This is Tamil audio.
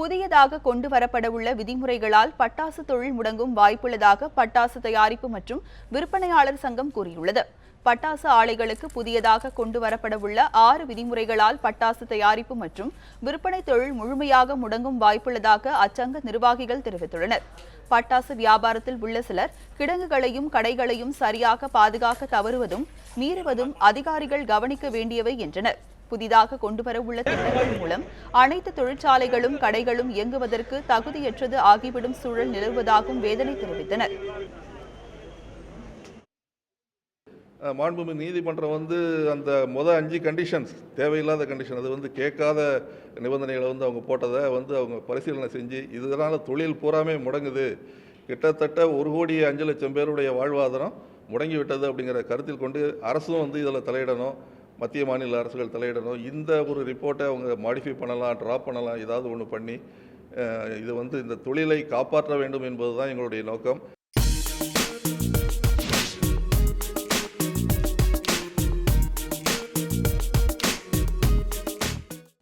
புதியதாக கொண்டு வரப்படவுள்ள விதிமுறைகளால் பட்டாசு தொழில் முடங்கும் வாய்ப்புள்ளதாக பட்டாசு தயாரிப்பு மற்றும் விற்பனையாளர் சங்கம் கூறியுள்ளது. பட்டாசு ஆலைகளுக்கு புதியதாக கொண்டு வரப்படவுள்ள 6 விதிமுறைகளால் பட்டாசு தயாரிப்பு மற்றும் விற்பனை தொழில் முழுமையாக முடங்கும் வாய்ப்புள்ளதாக அச்சங்க நிர்வாகிகள் தெரிவித்துள்ளனர். பட்டாசு வியாபாரத்தில் உள்ள சிலர் கிடங்குகளையும் கடைகளையும் சரியாக பாதுகாக்க தவறுவதும் மீறுவதும் அதிகாரிகள் கவனிக்க வேண்டியவை என்றனர். புதிதாக கொண்டுவரவுள்ள திட்டங்கள் மூலம் அனைத்து தொழிற்சாலைகளும் கடைகளும் இயங்குவதற்கு தகுதியற்றது ஆகிவிடும் சூழல் நிலவுவதாகவும் வேதனை தெரிவித்தனர். மாண்புமிகு நீதிமன்றம் அந்த 5 கண்டிஷன்ஸ் தேவையில்லாத கண்டிஷன், அது கேட்காத நிபந்தனைகளை அவங்க போட்டதை அவங்க பரிசீலனை செஞ்சு இதனால் தொழில் பூராமே முடங்குது, கிட்டத்தட்ட 1,05,00,000 பேருடைய வாழ்வாதாரம் முடங்கிவிட்டது அப்படிங்கிற கருத்தில் கொண்டு அரசும் இதில் தலையிடணும், மத்திய மாநில அரசுகள் தலையிடணும். இந்த ஒரு ரிப்போர்ட்டை அவங்க மாடிஃபை பண்ணலாம், ட்ராப் பண்ணலாம், ஏதாவது ஒன்று பண்ணி இது இந்த தொழிலை காப்பாற்ற வேண்டும் என்பது தான் எங்களுடைய நோக்கம்.